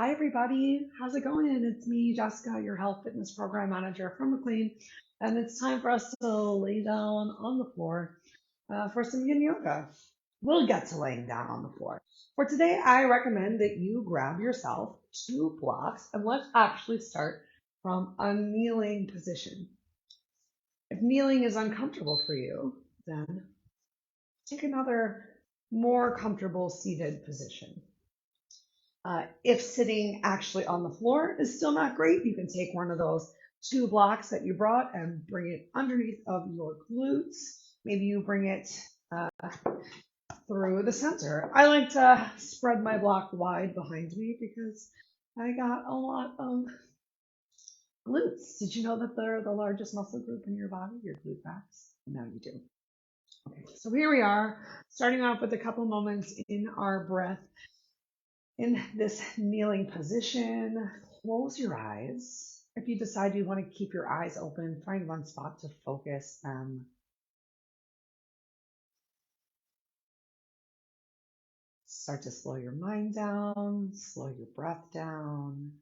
Hi, everybody. How's it going? It's me, Jessica, your health fitness program manager from McLean. And it's time for us to lay down on the floor for some yin yoga. We'll get to laying down on the floor. For today, I recommend that you grab yourself 2 blocks and let's actually start from a kneeling position. If kneeling is uncomfortable for you, then take another more comfortable seated position. If sitting actually on the floor is still not great, you can take one of those 2 blocks that you brought and bring it underneath of your glutes. Maybe you bring it uh, through the center. I like to spread my block wide behind me because I got a lot of glutes. Did you know that they're the largest muscle group in your body, your glute max? Now you do. Okay, so here we are, starting off with a couple moments in our breath. In this kneeling position, close your eyes. If you decide you want to keep your eyes open, find one spot to focus them. Start to slow your mind down, slow your breath down.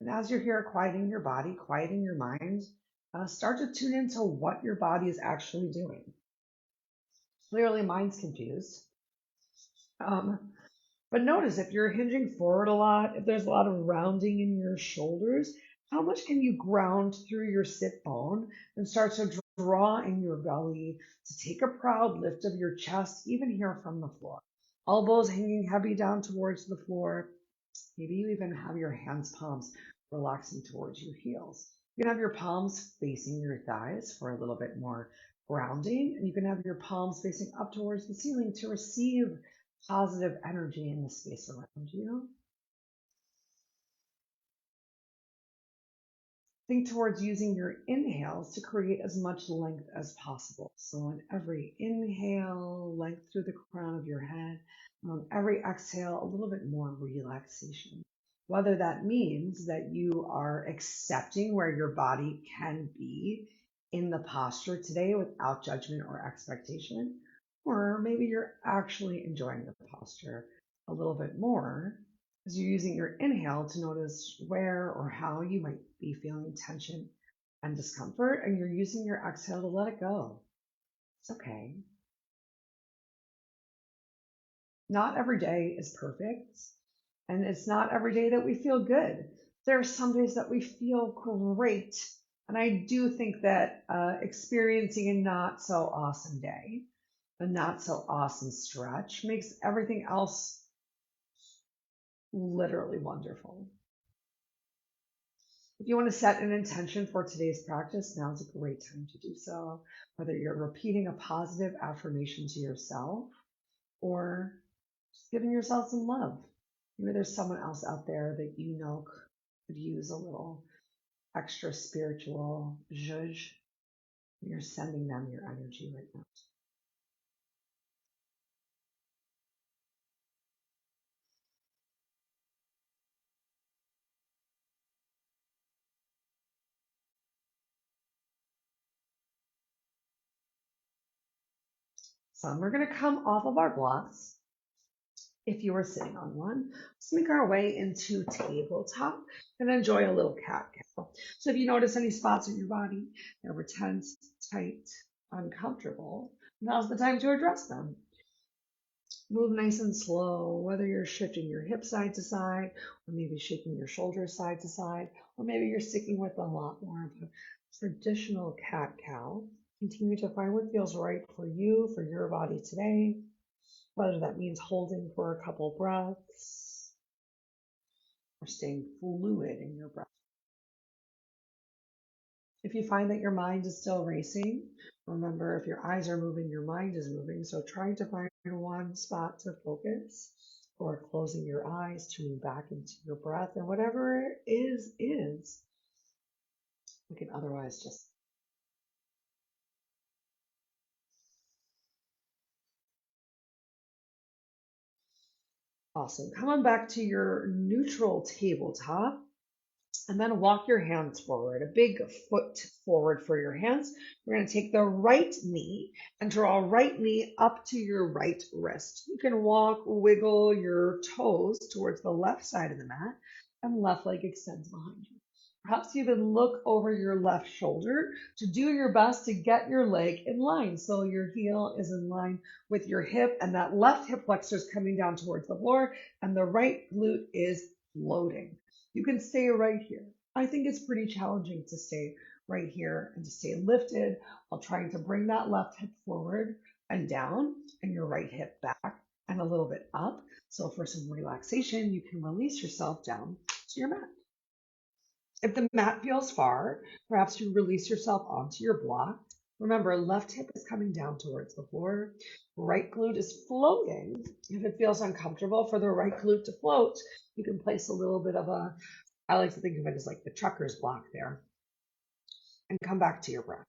And as you're here quieting your body, quieting your mind, start to tune into what your body is actually doing. Clearly, mind's confused. Um, But notice if you're hinging forward a lot, if there's a lot of rounding in your shoulders, how much can you ground through your sit bone and start to draw in your belly to take a proud lift of your chest, even here from the floor. Elbows hanging heavy down towards the floor. Maybe you even have your hands palms relaxing towards your heels. You can have your palms facing your thighs for a little bit more grounding, and you can have your palms facing up towards the ceiling to receive positive energy in the space around you. Think towards using your inhales to create as much length as possible. So on every inhale, length through the crown of your head. And on every exhale, a little bit more relaxation. Whether that means that you are accepting where your body can be in the posture today without judgment or expectation, or maybe you're actually enjoying the posture a little bit more as you're using your inhale to notice where or how you might be feeling tension and discomfort, and you're using your exhale to let it go. It's okay. Not every day is perfect, and it's not every day that we feel good. There are some days that we feel great, and I do think that experiencing a not so awesome day, a not so awesome stretch, makes everything else literally wonderful. If you want to set an intention for today's practice, now is a great time to do so. Whether you're repeating a positive affirmation to yourself or just giving yourself some love. Maybe there's someone else out there that you know could use a little extra spiritual zhuzh. You're sending them your energy right now. So we're going to come off of our blocks. If you were sitting on one, let's make our way into tabletop and enjoy a little cat cow. So if you notice any spots in your body that were tense, tight, uncomfortable, now's the time to address them. Move nice and slow, whether you're shifting your hips side to side, or maybe shaking your shoulders side to side, or maybe you're sticking with a lot more of a traditional cat cow. Continue to find what feels right for you, for your body today, whether that means holding for a couple breaths or staying fluid in your breath. If you find that your mind is still racing, remember if your eyes are moving, your mind is moving. So trying to find one spot to focus or closing your eyes, tuning back into your breath, and whatever it is. We can otherwise just awesome. Come on back to your neutral tabletop. And then walk your hands forward, a big foot forward for your hands. We're going to take the right knee and draw right knee up to your right wrist. You can walk, wiggle your toes towards the left side of the mat, and left leg extends behind you. Perhaps even look over your left shoulder to do your best to get your leg in line. So your heel is in line with your hip, and that left hip flexor is coming down towards the floor, and the right glute is floating. You can stay right here. I think it's pretty challenging to stay right here and to stay lifted while trying to bring that left hip forward and down and your right hip back and a little bit up. So for some relaxation, you can release yourself down to your mat. If the mat feels far, perhaps you release yourself onto your block. Remember, left hip is coming down towards the floor. Right glute is floating. If it feels uncomfortable for the right glute to float, you can place a little bit of a, I like to think of it as like the trucker's block there, and come back to your breath.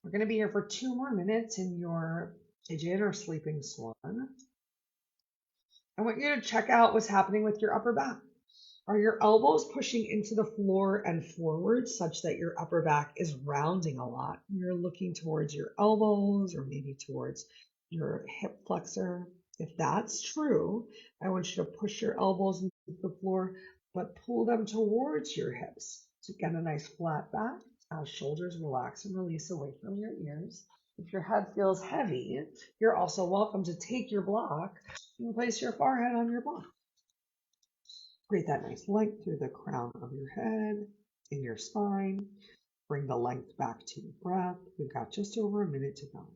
We're going to be here for 2 more minutes in your pigeon or sleeping swan. I want you to check out what's happening with your upper back. Are your elbows pushing into the floor and forward such that your upper back is rounding a lot? You're looking towards your elbows or maybe towards your hip flexor. If that's true, I want you to push your elbows into the floor, but pull them towards your hips to get a nice flat back as shoulders relax and release away from your ears. If your head feels heavy, you're also welcome to take your block and place your forehead on your block. Create that nice length through the crown of your head, in your spine. Bring the length back to your breath. We've got just over a minute to go.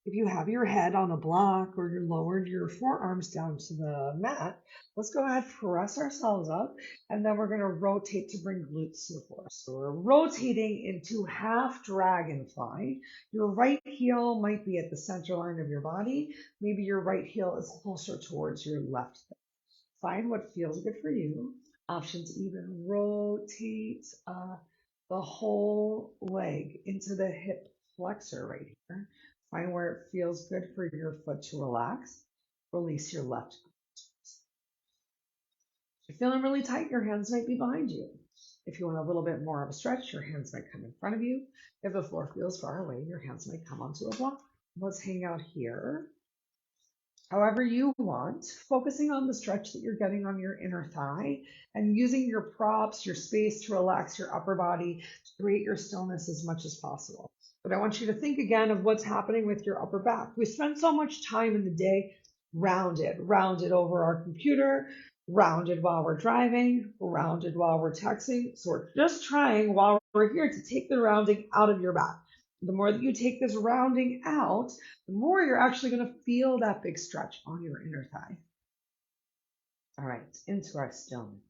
If you have your head on a block or you lowered your forearms down to the mat, let's go ahead, press ourselves up, and then we're going to rotate to bring glutes to the floor. So we're rotating into half dragonfly. Your right heel might be at the center line of your body. Maybe your right heel is closer towards your left. Find what feels good for you. Options even rotate the whole leg into the hip flexor right here. Find where it feels good for your foot to relax. Release your left. If you're feeling really tight, your hands might be behind you. If you want a little bit more of a stretch, your hands might come in front of you. If the floor feels far away, your hands might come onto a block. Let's hang out here. However you want, focusing on the stretch that you're getting on your inner thigh and using your props, your space to relax your upper body, to create your stillness as much as possible. But I want you to think again of what's happening with your upper back. We spend so much time in the day rounded over our computer, rounded while we're driving, rounded while we're texting. So we're just trying while we're here to take the rounding out of your back. The more that you take this rounding out, the more you're actually going to feel that big stretch on your inner thigh. All right, into our stillness.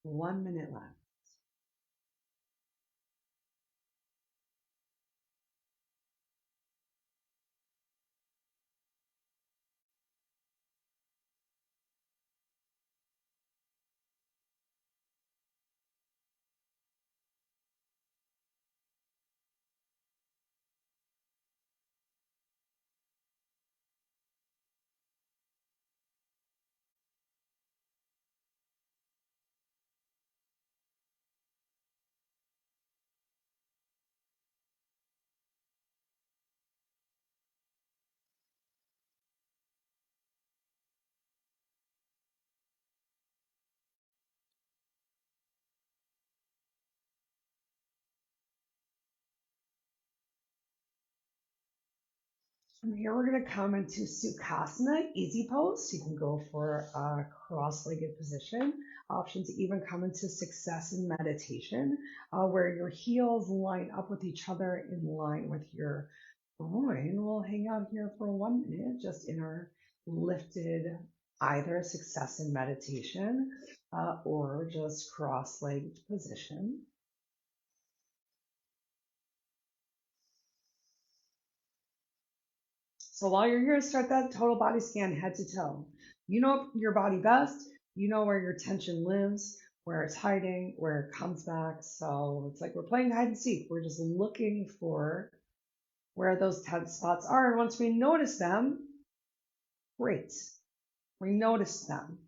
1 minute left. From here, we're going to come into Sukhasana, easy pose. You can go for a cross-legged position. Option to even come into success in meditation, where your heels line up with each other in line with your groin. We'll hang out here for 1 minute, just in our lifted, either success in meditation or just cross-legged position. So while you're here, start that total body scan head to toe. You know your body best. You know where your tension lives, where it's hiding, where it comes back. So it's like we're playing hide and seek. We're just looking for where those tense spots are. And once we notice them, great. We notice them.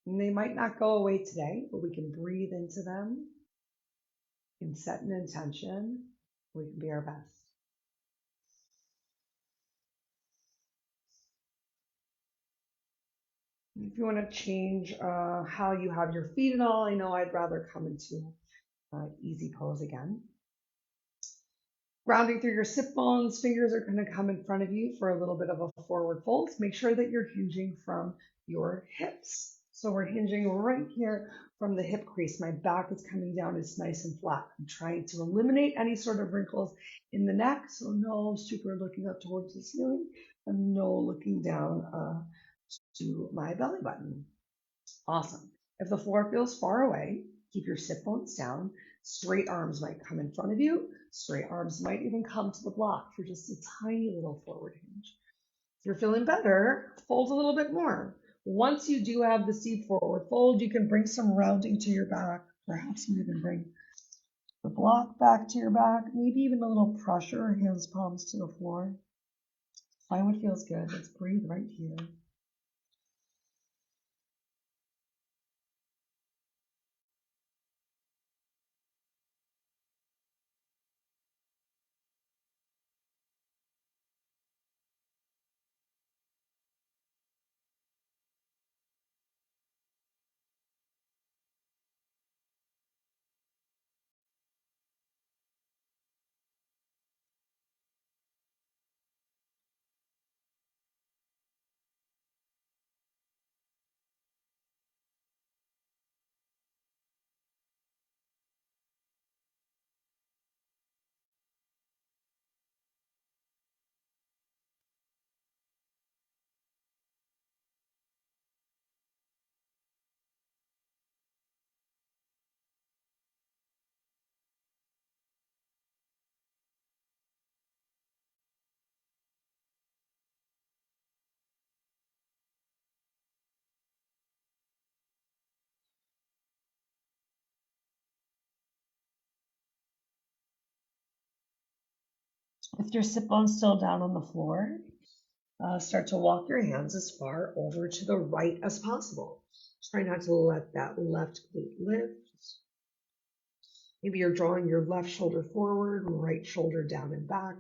And they might not go away today, but we can breathe into them. We can set an intention. We can be our best. If you want to change how you have your feet at all, I know I'd rather come into easy pose again. Rounding through your sit bones, fingers are going to come in front of you for a little bit of a forward fold. Make sure that you're hinging from your hips. So we're hinging right here from the hip crease. My back is coming down, it's nice and flat. I'm trying to eliminate any sort of wrinkles in the neck. So no super looking up towards the ceiling and no looking down to my belly button. Awesome. If the floor feels far away, keep your sit bones down. Straight arms might come in front of you. Straight arms might even come to the block for just a tiny little forward hinge. If you're feeling better, fold a little bit more. Once you do have the seat forward fold, you can bring some rounding to your back. Perhaps you even bring the block back to your back, maybe even a little pressure, hands palms to the floor. Find what feels good. Let's breathe right here. With your sit bones still down on the floor, start to walk your hands as far over to the right as possible. Try not to let that left glute lift. Maybe you're drawing your left shoulder forward, right shoulder down and back.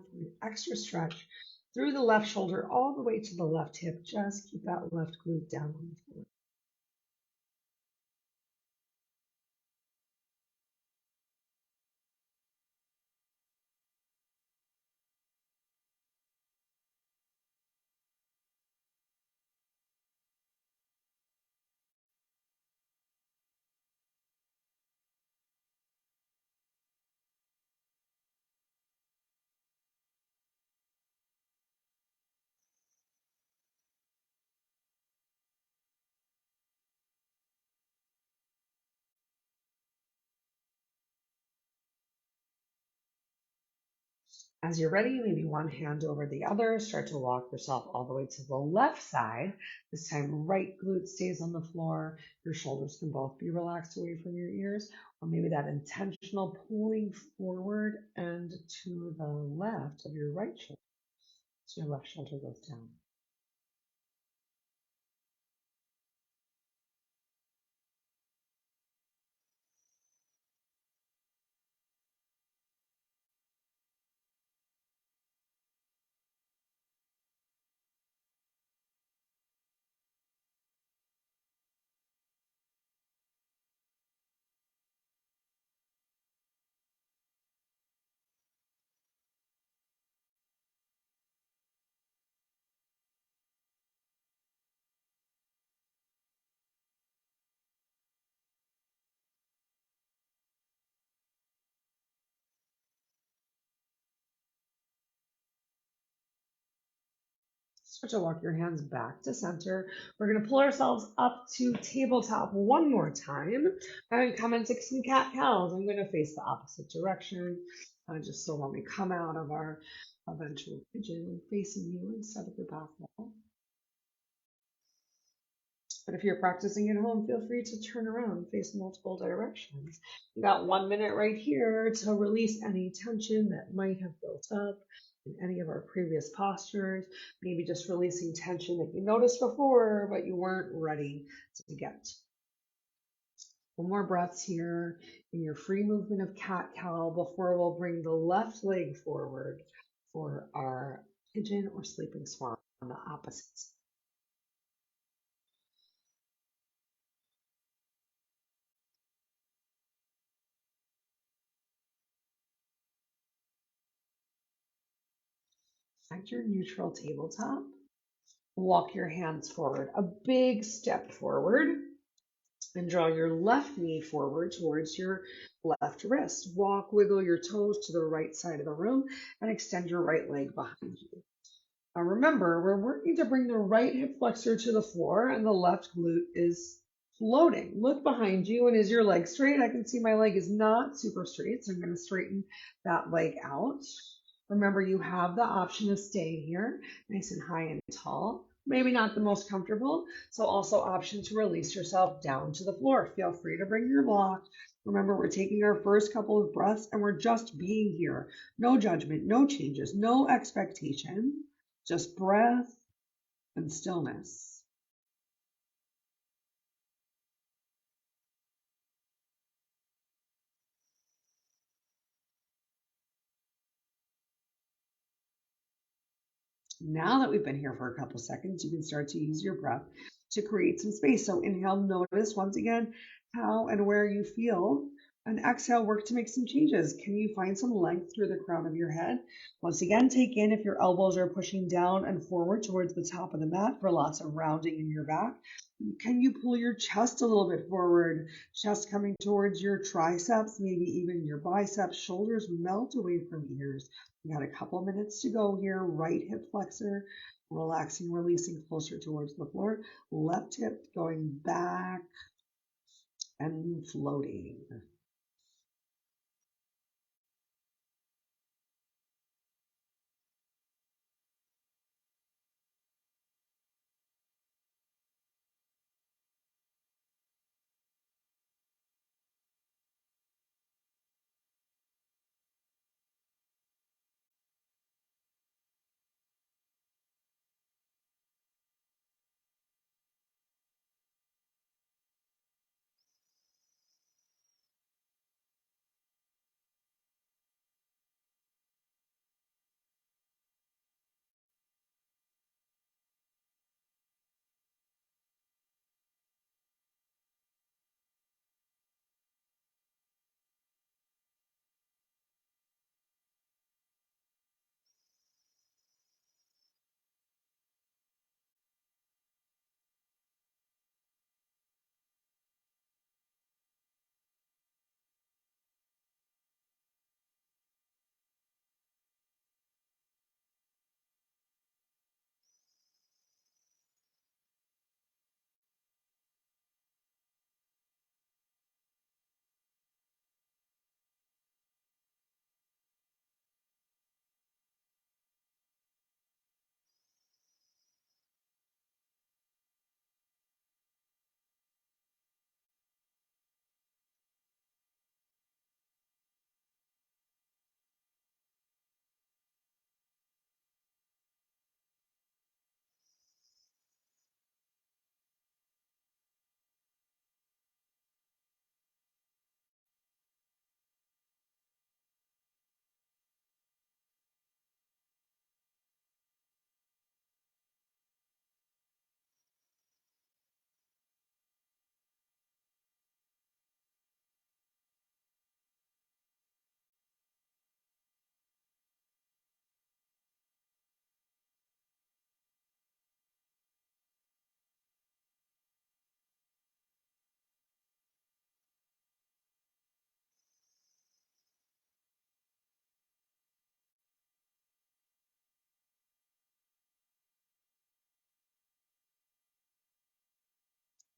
Extra stretch through the left shoulder all the way to the left hip. Just keep that left glute down on the floor. As you're ready, maybe one hand over the other. Start to walk yourself all the way to the left side. This time, right glute stays on the floor. Your shoulders can both be relaxed away from your ears, or maybe that intentional pulling forward and to the left of your right shoulder. So your left shoulder goes down. Start to walk your hands back to center. We're going to pull ourselves up to tabletop one more time and come into some cat cows. I'm going to face the opposite direction, just so when we come out of our eventual pigeon, facing you instead of the back wall. But if you're practicing at home, feel free to turn around, face multiple directions. You got 1 minute right here to release any tension that might have built up in any of our previous postures. Maybe just releasing tension that you noticed before, but you weren't ready to get. One more breaths here in your free movement of cat cow before we'll bring the left leg forward for our pigeon or sleeping swan on the opposite side. Find your neutral tabletop. Walk your hands forward, a big step forward, and draw your left knee forward towards your left wrist. Walk, wiggle your toes to the right side of the room, and extend your right leg behind you. Now remember, we're working to bring the right hip flexor to the floor, and the left glute is floating. Look behind you, and is your leg straight? I can see my leg is not super straight, so I'm going to straighten that leg out. Remember, you have the option of staying here, nice and high and tall. Maybe not the most comfortable, so also option to release yourself down to the floor. Feel free to bring your block. Remember, we're taking our first couple of breaths and we're just being here. No judgment, no changes, no expectation, just breath and stillness. Now that we've been here for a couple seconds, you can start to use your breath to create some space. So inhale, notice once again how and where you feel. And exhale, work to make some changes. Can you find some length through the crown of your head? Once again, take in if your elbows are pushing down and forward towards the top of the mat for lots of rounding in your back. Can you pull your chest a little bit forward? Chest coming towards your triceps, maybe even your biceps. Shoulders melt away from ears. We got a couple minutes to go here. Right hip flexor, relaxing, releasing closer towards the floor. Left hip going back and floating.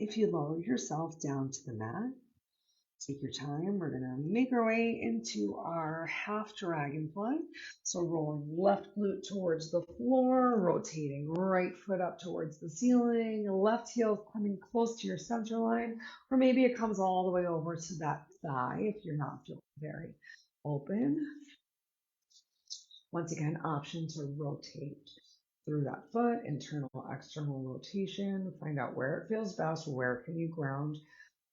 If you lower yourself down to the mat, take your time. We're going to make our way into our half dragonfly. So rolling left glute towards the floor, rotating right foot up towards the ceiling, left heel coming close to your center line, or maybe it comes all the way over to that thigh if you're not feeling very open. Once again, option to rotate through that foot, internal, external rotation. Find out where it feels best, where can you ground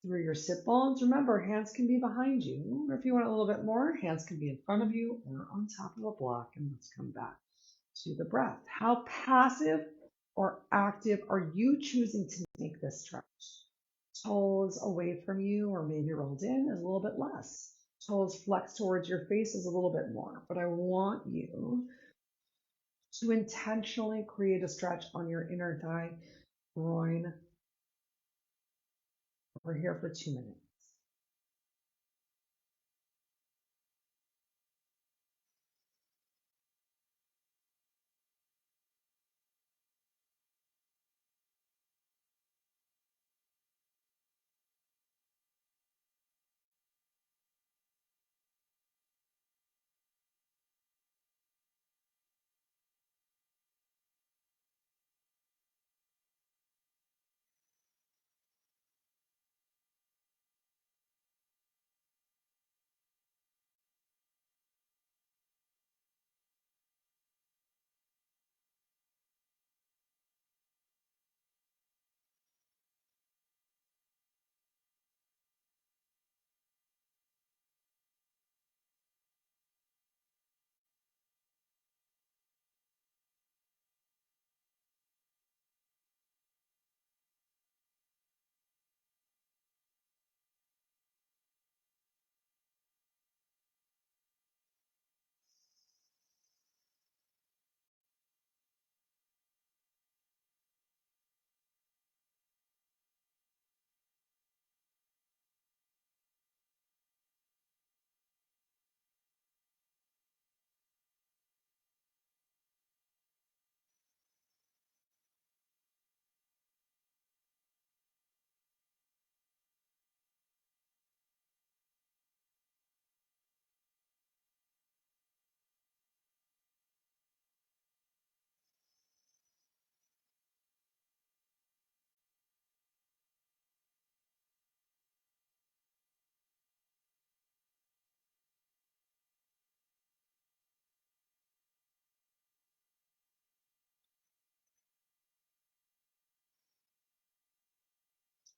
through your sit bones. Remember, hands can be behind you, or if you want a little bit more, hands can be in front of you or on top of a block. And let's come back to the breath. How passive or active are you choosing to make this stretch? Toes away from you or maybe rolled in is a little bit less. Toes flex towards your face is a little bit more, but I want you to intentionally create a stretch on your inner thigh, groin. We're here for 2 minutes.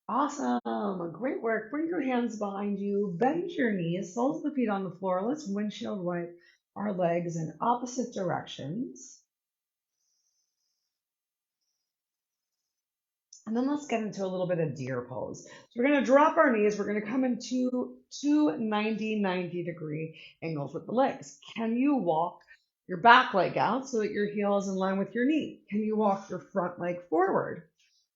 Awesome. Great work. Bring your hands behind you. Bend your knees. Soles of the feet on the floor. Let's windshield wipe our legs in opposite directions. And then let's get into a little bit of deer pose. So we're going to drop our knees. We're going to come into two 90 degree angles with the legs. Can you walk your back leg out so that your heel is in line with your knee? Can you walk your front leg forward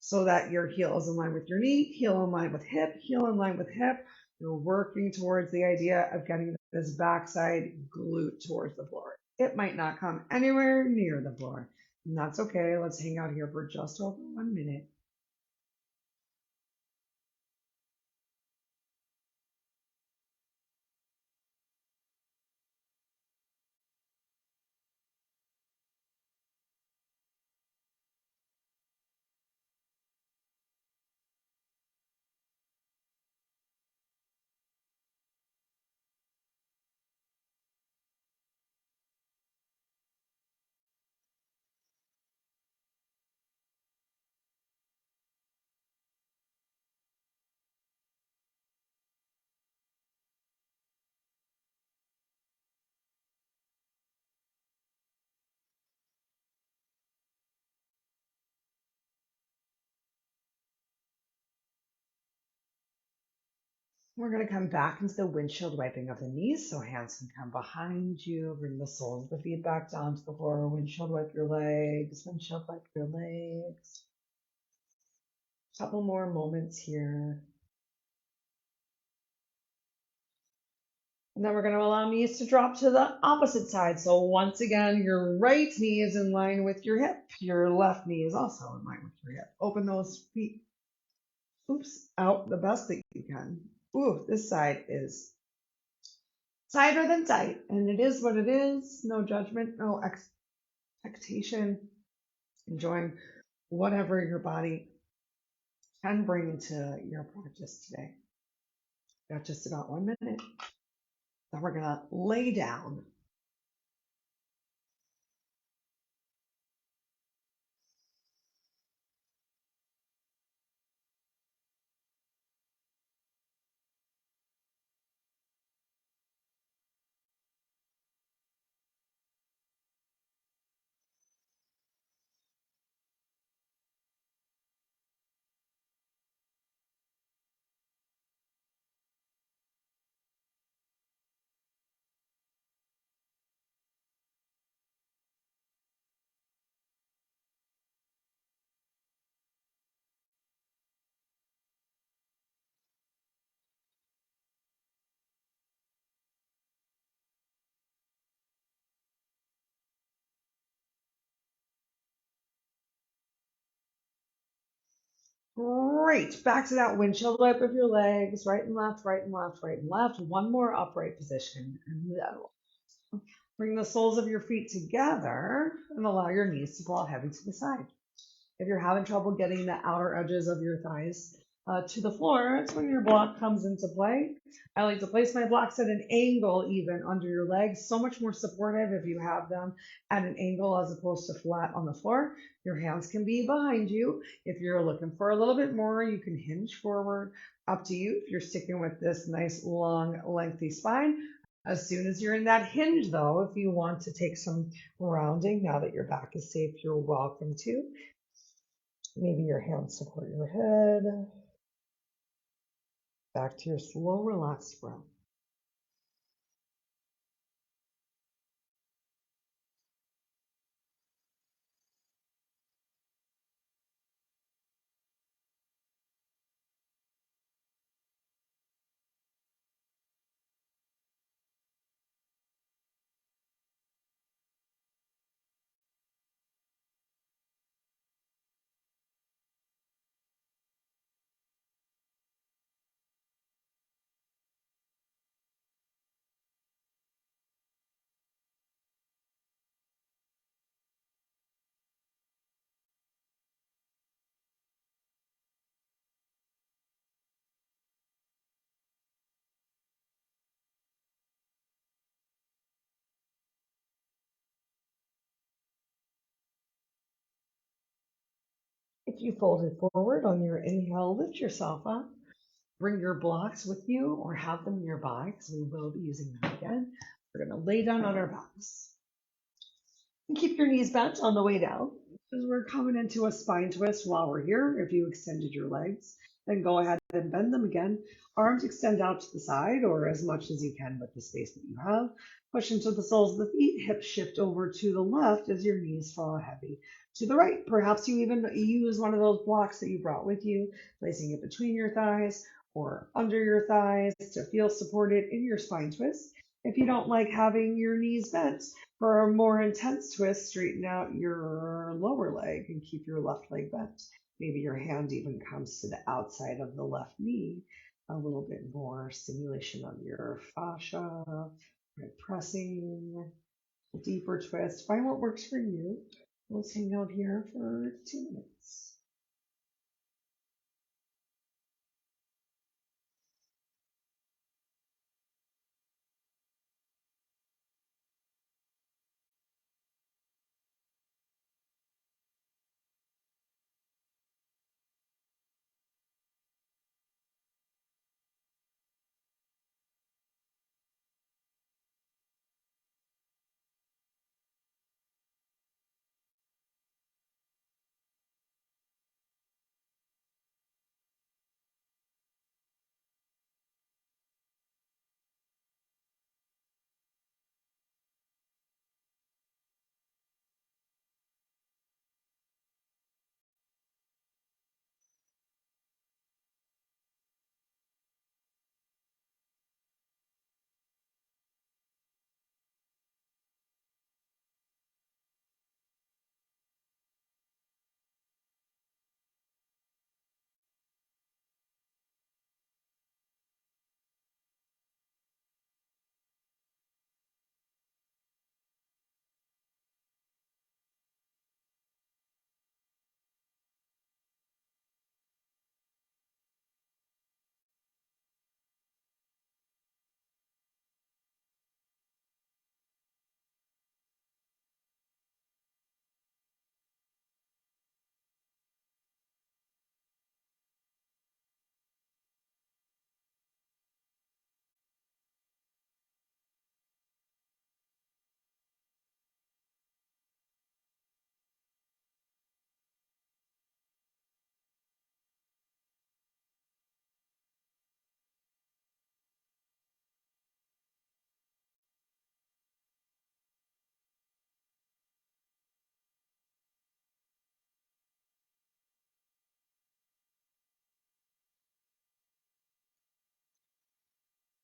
so that your heel is in line with your knee, heel in line with hip, heel in line with hip? You're working towards the idea of getting this backside glute towards the floor. It might not come anywhere near the floor, and that's okay. Let's hang out here for just over 1 minute. We're going to come back into the windshield wiping of the knees, so hands can come behind you. Bring the soles of the feet back down to the floor. Windshield wipe your legs. Windshield wipe your legs. Couple more moments here. And then we're going to allow knees to drop to the opposite side. So once again, your right knee is in line with your hip. Your left knee is also in line with your hip. Open those feet Oops, out the best that you can. Ooh, this side is tighter than tight, and it is what it is. No judgment, no expectation. Enjoying whatever your body can bring to your practice today. Got just about 1 minute. Then we're gonna lay down. Great. Back to that windshield wipe of your legs, right and left, right and left, right and left. One more upright position. And bring the soles of your feet together and allow your knees to fall heavy to the side. If you're having trouble getting the outer edges of your thighs to the floor, it's when your block comes into play. I like to place my blocks at an angle even under your legs. So much more supportive if you have them at an angle as opposed to flat on the floor. Your hands can be behind you. If you're looking for a little bit more, you can hinge forward. Up to you if you're sticking with this nice long lengthy spine. As soon as you're in that hinge though, if you want to take some rounding now that your back is safe, you're welcome to. Maybe your hands support your head. Back to your slow, relaxed breath. If you fold it forward on your inhale, lift yourself up. Bring your blocks with you or have them nearby because we will be using them again. We're going to lay down on our backs. And keep your knees bent on the way down because we're coming into a spine twist while we're here. If you extended your legs, then go ahead and bend them again. Arms extend out to the side or as much as you can with the space that you have. Push into the soles of the feet. Hips shift over to the left as your knees fall heavy to the right. Perhaps you even use one of those blocks that you brought with you, placing it between your thighs or under your thighs to feel supported in your spine twist. If you don't like having your knees bent, for a more intense twist, straighten out your lower leg and keep your left leg bent. Maybe your hand even comes to the outside of the left knee. A little bit more stimulation of your fascia, right, pressing, a deeper twist. Find what works for you. Let's hang out here for 2 minutes.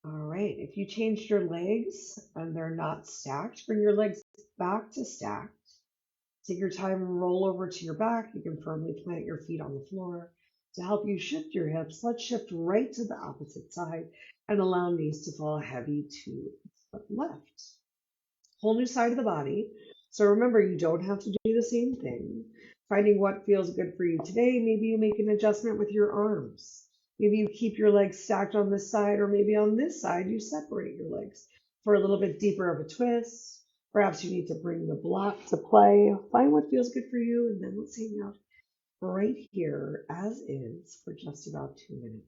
All right. If you changed your legs and they're not stacked, bring your legs back to stacked. Take your time and roll over to your back. You can firmly plant your feet on the floor. To help you shift your hips, let's shift right to the opposite side and allow knees to fall heavy to the left. Whole new side of the body. So remember, you don't have to do the same thing. Finding what feels good for you today. Maybe you make an adjustment with your arms. Maybe you keep your legs stacked on this side, or maybe on this side, you separate your legs for a little bit deeper of a twist. Perhaps you need to bring the block to play. Find what feels good for you, and then let's hang out right here as is for just about 2 minutes.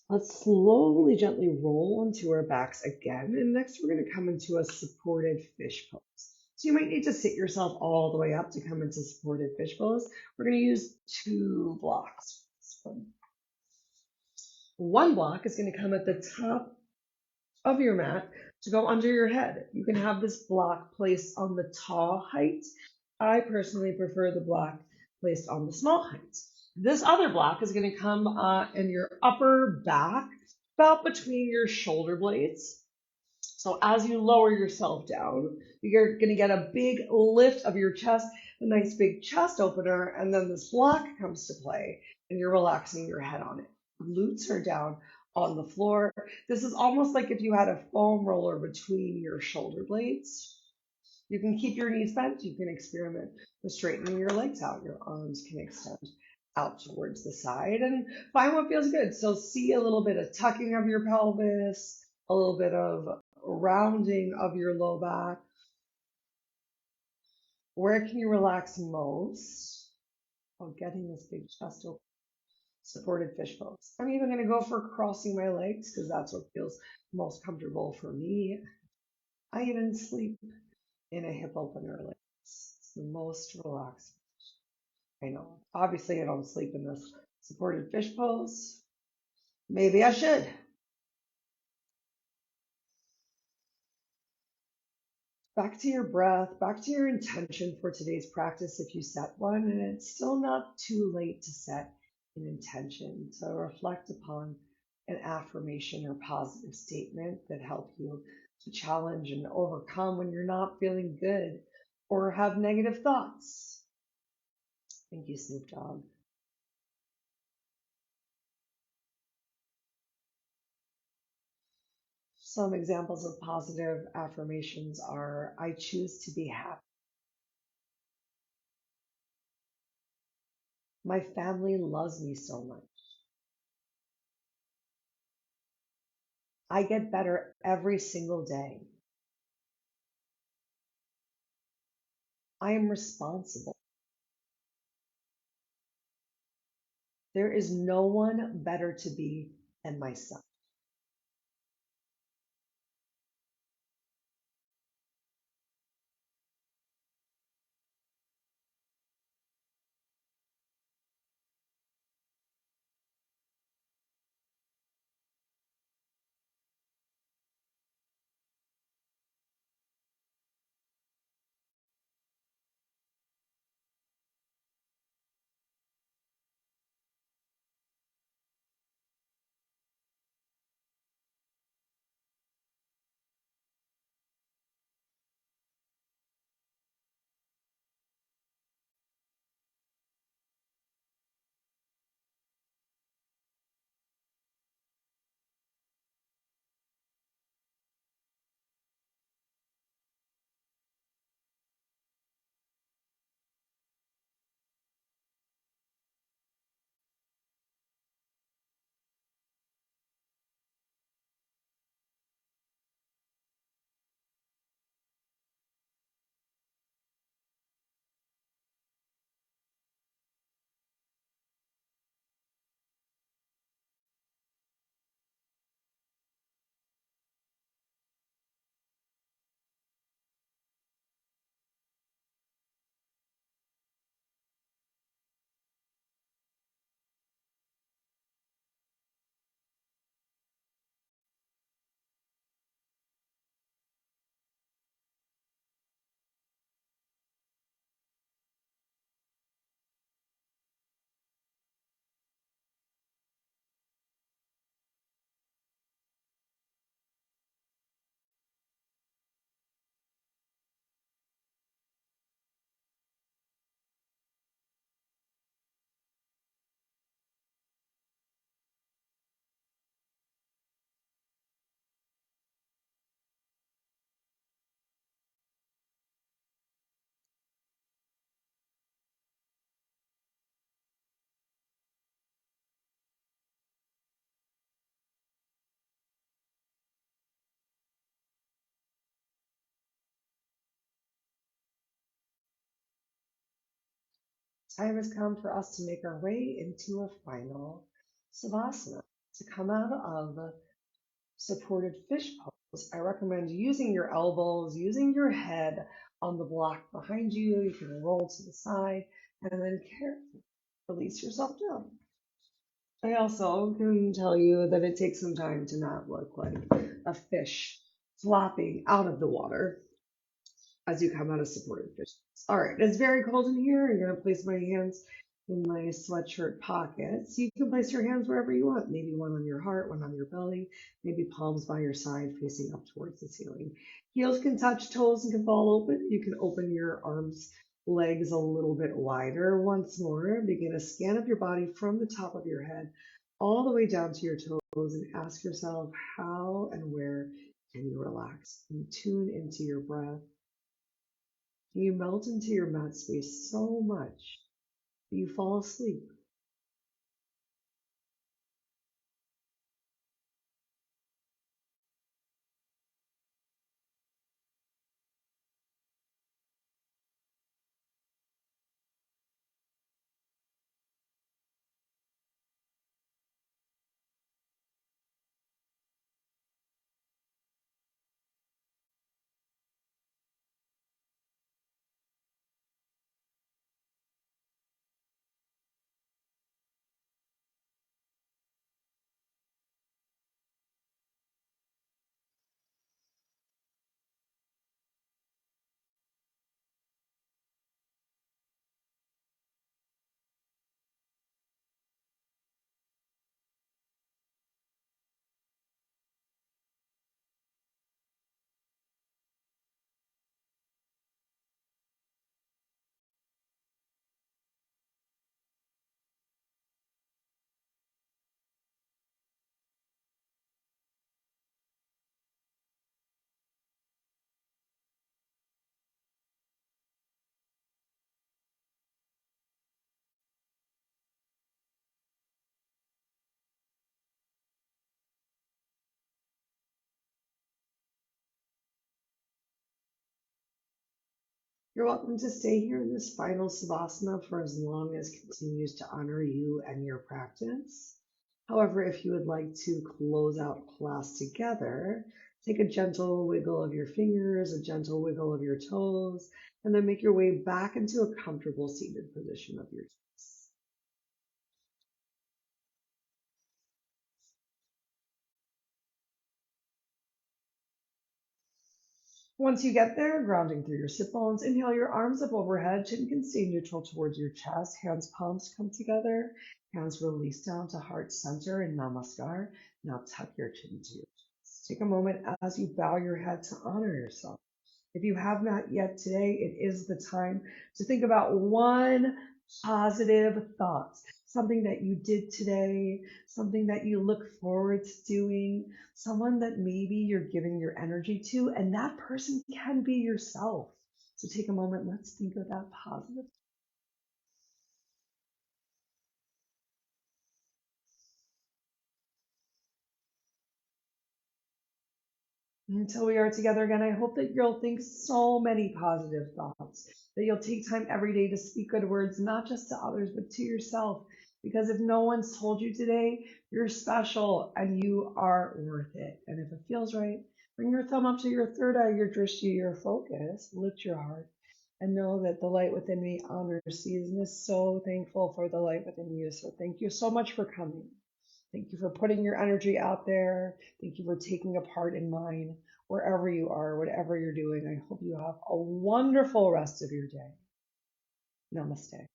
Let's slowly, gently roll onto our backs again. And next, we're going to come into a supported fish pose. So you might need to sit yourself all the way up to come into supported fish pose. We're going to use 2 blocks. One block is going to come at the top of your mat to go under your head. You can have this block placed on the tall height. I personally prefer the block placed on the small height. This other block is going to come in your upper back, about between your shoulder blades. So as you lower yourself down, you're going to get a big lift of your chest, a nice big chest opener, and then this block comes to play, and you're relaxing your head on it. Glutes are down on the floor. This is almost like if you had a foam roller between your shoulder blades. You can keep your knees bent. You can experiment with straightening your legs out. Your arms can extend out towards the side and find what feels good. So see a little bit of tucking of your pelvis, a little bit of rounding of your low back. Where can you relax most? Oh, getting this big chest open. Supported fish pose. I'm even going to go for crossing my legs because that's what feels most comfortable for me. I even sleep in a hip opener like this. It's the most relaxed. I know. Obviously, I don't sleep in this supported fish pose. Maybe I should. Back to your breath, back to your intention for today's practice if you set one, and it's still not too late to set an intention. So reflect upon an affirmation or positive statement that help you to challenge and overcome when you're not feeling good or have negative thoughts. Thank you, Snoop Dogg. Some examples of positive affirmations are I choose to be happy. My family loves me so much. I get better every single day. I am responsible. There is no one better to be than myself. Time has come for us to make our way into a final savasana. To come out of supported fish pose, I recommend using your elbows, using your head on the block behind you. You can roll to the side and then carefully release yourself down. I also can tell you that it takes some time to not look like a fish flopping out of the water as you come out of supported fish. All right, it's very cold in here. I'm going to place my hands in my sweatshirt pockets. You can place your hands wherever you want, maybe one on your heart, one on your belly, maybe palms by your side facing up towards the ceiling. Heels can touch, toes can fall open. You can open your arms, legs a little bit wider. Once more, begin a scan of your body from the top of your head all the way down to your toes and ask yourself how and where can you relax and tune into your breath. You melt into your mat space so much that you fall asleep. You're welcome to stay here in this final savasana for as long as it continues to honor you and your practice. However, if you would like to close out class together, take a gentle wiggle of your fingers, a gentle wiggle of your toes, and then make your way back into a comfortable seated position of your choice. Once you get there, grounding through your sit bones, inhale your arms up overhead. Chin can stay neutral towards your chest. Hands, palms come together. Hands release down to heart center in Namaskar. Now tuck your chin to your chest. Take a moment as you bow your head to honor yourself. If you have not yet today, it is the time to think about one positive thought, something that you did today, something that you look forward to doing, someone that maybe you're giving your energy to, and that person can be yourself. So take a moment, let's think of that positive. Until we are together again, I hope that you'll think so many positive thoughts, that you'll take time every day to speak good words, not just to others, but to yourself. Because if no one's told you today, you're special and you are worth it. And if it feels right, bring your thumb up to your third eye, your drishti, your focus, lift your heart, and know that the light within me honors you and is so thankful for the light within you. So thank you so much for coming. Thank you for putting your energy out there. Thank you for taking a part in mine, wherever you are, whatever you're doing. I hope you have a wonderful rest of your day. Namaste.